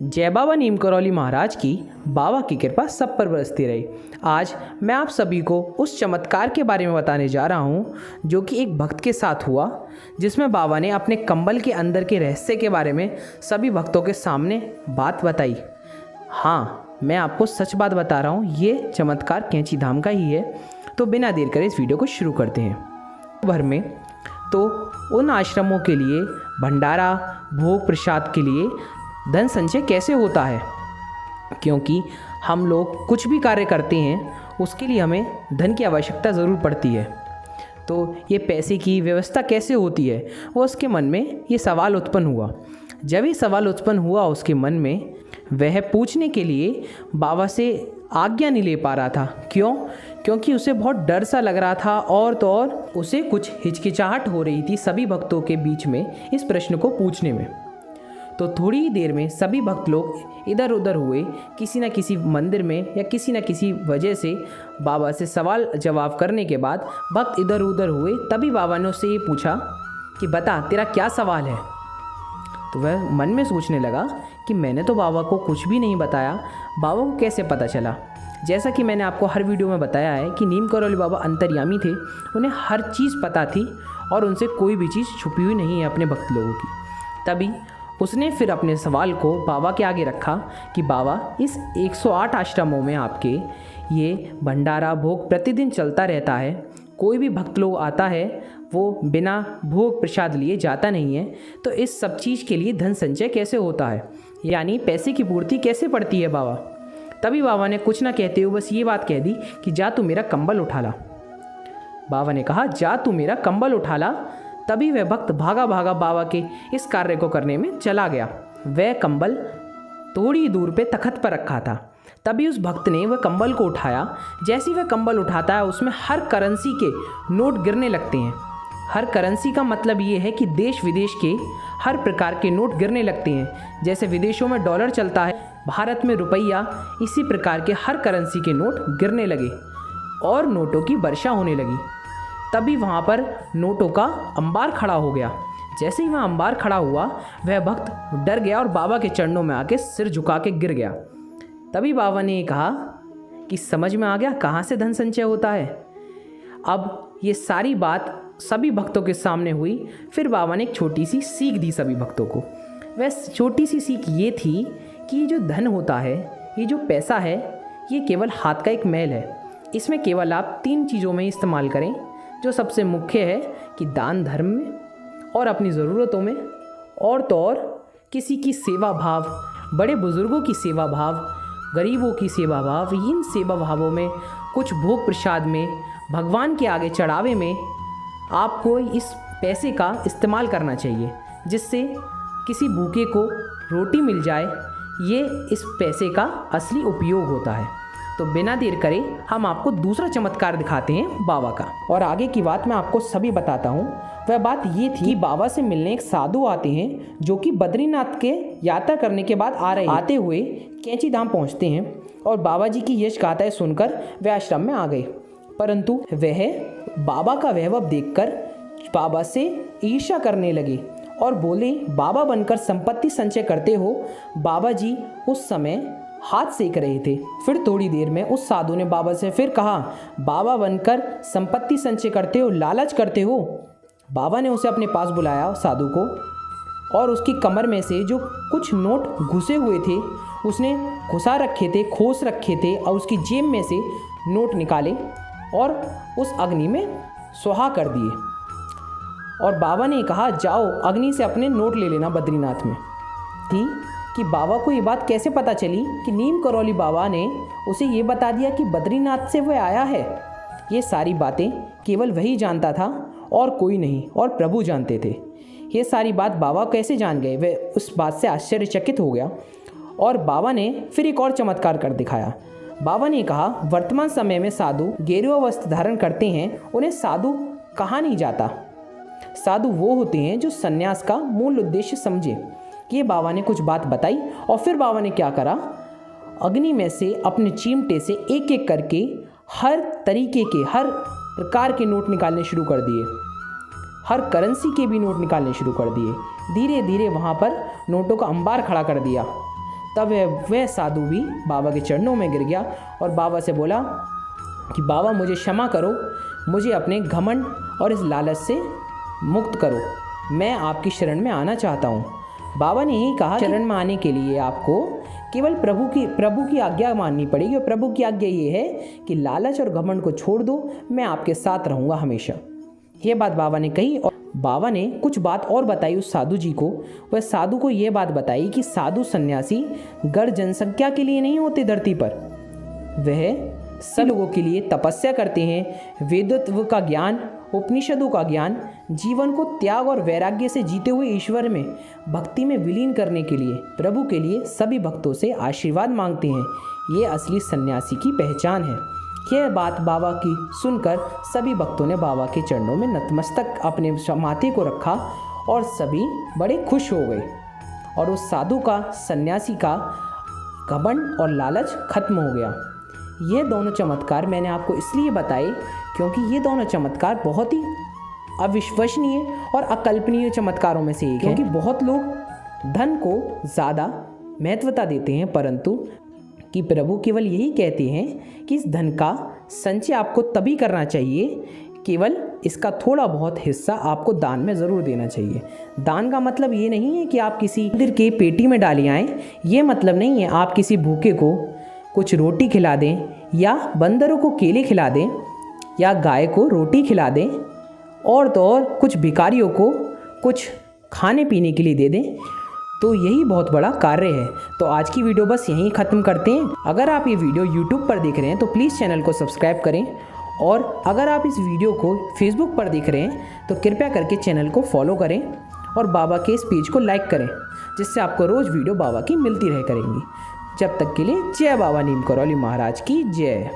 जय बाबा नीम करौली महाराज की बाबा की कृपा सब पर बरसती रही। आज मैं आप सभी को उस चमत्कार के बारे में बताने जा रहा हूँ जो कि एक भक्त के साथ हुआ, जिसमें बाबा ने अपने कंबल के अंदर के रहस्य के बारे में सभी भक्तों के सामने बात बताई। हाँ, मैं आपको सच बात बता रहा हूँ, ये चमत्कार कैंची धाम का ही है। तो बिना देर करे इस वीडियो को शुरू करते हैं। भर में तो उन आश्रमों के लिए भंडारा भोग प्रसाद के लिए धन संचय कैसे होता है, क्योंकि हम लोग कुछ भी कार्य करते हैं उसके लिए हमें धन की आवश्यकता ज़रूर पड़ती है। तो ये पैसे की व्यवस्था कैसे होती है, वो उसके मन में ये सवाल उत्पन्न हुआ। जब ये सवाल उत्पन्न हुआ उसके मन में, वह पूछने के लिए बाबा से आज्ञा नहीं ले पा रहा था। क्यों? क्योंकि उसे बहुत डर सा लग रहा था और तो और उसे कुछ हिचकिचाहट हो रही थी सभी भक्तों के बीच में इस प्रश्न को पूछने में। तो थोड़ी ही देर में सभी भक्त लोग इधर उधर हुए, किसी न किसी मंदिर में या किसी न किसी वजह से बाबा से सवाल जवाब करने के बाद भक्त इधर उधर हुए। तभी बाबा ने उससे ये पूछा कि बता, तेरा क्या सवाल है। तो वह मन में सोचने लगा कि मैंने तो बाबा को कुछ भी नहीं बताया, बाबा को कैसे पता चला। जैसा कि मैंने आपको हर वीडियो में बताया है कि नीम करौली बाबा अंतर्यामी थे, उन्हें हर चीज़ पता थी और उनसे कोई भी चीज़ छुपी हुई नहीं है अपने भक्त लोगों की। तभी उसने फिर अपने सवाल को बाबा के आगे रखा कि बाबा, इस 108 आश्रमों में आपके ये भंडारा भोग प्रतिदिन चलता रहता है, कोई भी भक्त लोग आता है वो बिना भोग प्रसाद लिए जाता नहीं है, तो इस सब चीज़ के लिए धन संचय कैसे होता है, यानी पैसे की पूर्ति कैसे पड़ती है बाबा। तभी बाबा ने कुछ ना कहते हुए बस ये बात कह दी कि जा तू मेरा कंबल उठा ला। बाबा ने कहा जा तू मेरा कंबल उठा ला। तभी वह भक्त भागा भागा बाबा के इस कार्य को करने में चला गया। वह कंबल थोड़ी दूर पे तख्त पर रखा था। तभी उस भक्त ने वह कंबल को उठाया। जैसे ही वह कंबल उठाता है उसमें हर करेंसी के नोट गिरने लगते हैं। हर करेंसी का मतलब ये है कि देश विदेश के हर प्रकार के नोट गिरने लगते हैं। जैसे विदेशों में डॉलर चलता है, भारत में रुपया, इसी प्रकार के हर करेंसी के नोट गिरने लगे और नोटों की वर्षा होने लगी। तभी वहाँ पर नोटों का अंबार खड़ा हो गया। जैसे ही वहाँ अंबार खड़ा हुआ, वह भक्त डर गया और बाबा के चरणों में आके सिर झुका के गिर गया। तभी बाबा ने कहा कि समझ में आ गया कहाँ से धन संचय होता है। अब ये सारी बात सभी भक्तों के सामने हुई। फिर बाबा ने एक छोटी सी सीख दी सभी भक्तों को। वह छोटी सी सीख ये थी कि ये जो धन होता है, ये जो पैसा है, ये केवल हाथ का एक मैल है। इसमें केवल आप 3 चीज़ों में इस्तेमाल करें, जो सबसे मुख्य है कि दान धर्म में और अपनी ज़रूरतों में, और तो और किसी की सेवा भाव, बड़े बुज़ुर्गों की सेवा भाव, गरीबों की सेवा भाव, इन सेवा भावों में, कुछ भोग प्रसाद में, भगवान के आगे चढ़ावे में आपको इस पैसे का इस्तेमाल करना चाहिए, जिससे किसी भूखे को रोटी मिल जाए। ये इस पैसे का असली उपयोग होता है। तो बिना देर करे हम आपको दूसरा चमत्कार दिखाते हैं बाबा का, और आगे की बात मैं आपको सभी बताता हूँ। वह बात ये थी कि बाबा से मिलने एक साधु आते हैं, जो कि बद्रीनाथ के यात्रा करने के बाद आते हुए कैंची धाम पहुँचते हैं, और बाबा जी की यश गाथाएं सुनकर वे आश्रम में आ गए। परंतु वह बाबा का वैभव देखकर बाबा से ईर्ष्या करने लगे और बोले, बाबा बनकर संपत्ति संचय करते हो। बाबा जी उस समय हाथ सेक रहे थे। फिर थोड़ी देर में उस साधु ने बाबा से फिर कहा, बाबा बनकर संपत्ति संचय करते हो, लालच करते हो। बाबा ने उसे अपने पास बुलाया, साधु को, और उसकी कमर में से जो कुछ नोट घुसे हुए थे उसने घुसा रखे थे, खोस रखे थे, और उसकी जेब में से नोट निकाले और उस अग्नि में सुहा कर दिए। और बाबा ने कहा, जाओ अग्नि से अपने नोट ले लेना बद्रीनाथ में। थी कि बाबा को ये बात कैसे पता चली कि नीम करौली बाबा ने उसे ये बता दिया कि बद्रीनाथ से वह आया है। ये सारी बातें केवल वही जानता था और कोई नहीं, और प्रभु जानते थे। ये सारी बात बाबा कैसे जान गए, वह उस बात से आश्चर्यचकित हो गया। और बाबा ने फिर एक और चमत्कार कर दिखाया। बाबा ने कहा, वर्तमान समय में साधु गेरुआ वस्त्र धारण करते हैं, उन्हें साधु कहा नहीं जाता। साधु वो होते हैं जो सन्यास का मूल उद्देश्य समझे। ये बाबा ने कुछ बात बताई, और फिर बाबा ने क्या करा, अग्नि में से अपने चिमटे से एक एक करके हर तरीके के, हर प्रकार के नोट निकालने शुरू कर दिए। हर करेंसी के भी नोट निकालने शुरू कर दिए। धीरे धीरे वहाँ पर नोटों का अंबार खड़ा कर दिया। तब वह साधु भी बाबा के चरणों में गिर गया और बाबा से बोला कि बाबा मुझे क्षमा करो, मुझे अपने घमंड और इस लालच से मुक्त करो, मैं आपकी शरण में आना चाहता हूँ। बाबा ने यही कहा, शरण में आने के लिए आपको केवल प्रभु की आज्ञा माननी पड़ेगी, और प्रभु की आज्ञा ये है कि लालच और घमंड को छोड़ दो, मैं आपके साथ रहूँगा हमेशा। ये बात बाबा ने कही और बाबा ने कुछ बात और बताई उस साधु जी को। वह साधु को ये बात बताई कि साधु सन्यासी गढ़ जनसंख्या के लिए नहीं होते धरती पर, वह सब लोगों के लिए तपस्या करते हैं। वेदत्व का ज्ञान, उपनिषदों का ज्ञान, जीवन को त्याग और वैराग्य से जीते हुए ईश्वर में भक्ति में विलीन करने के लिए प्रभु के लिए सभी भक्तों से आशीर्वाद मांगते हैं। ये असली सन्यासी की पहचान है। यह बात बाबा की सुनकर सभी भक्तों ने बाबा के चरणों में नतमस्तक अपने माथे को रखा और सभी बड़े खुश हो गए, और उस साधु का, सन्यासी का घमंड और लालच खत्म हो गया। ये दोनों चमत्कार मैंने आपको इसलिए बताए क्योंकि ये दोनों चमत्कार बहुत ही अविश्वसनीय और अकल्पनीय चमत्कारों में से एक है। क्योंकि बहुत लोग धन को ज़्यादा महत्वता देते हैं, परंतु कि प्रभु केवल यही कहते हैं कि इस धन का संचय आपको तभी करना चाहिए, केवल इसका थोड़ा बहुत हिस्सा आपको दान में ज़रूर देना चाहिए। दान का मतलब ये नहीं है कि आप किसी मंदिर के पेटी में डाले आएँ, ये मतलब नहीं है आप किसी भूखे को कुछ रोटी खिला दें, या बंदरों को केले खिला दें, या गाय को रोटी खिला दें, और तो और कुछ भिखारियों को कुछ खाने पीने के लिए दे दें, तो यही बहुत बड़ा कार्य है। तो आज की वीडियो बस यहीं ख़त्म करते हैं। अगर आप ये वीडियो YouTube पर देख रहे हैं तो प्लीज़ चैनल को सब्सक्राइब करें, और अगर आप इस वीडियो को Facebook पर देख रहे हैं तो कृपया करके चैनल को फॉलो करें और बाबा के इस पेज को लाइक करें, जिससे आपको रोज़ वीडियो बाबा की मिलती रह करेंगी। जब तक के लिए जय बाबा नीम करौली महाराज की जय।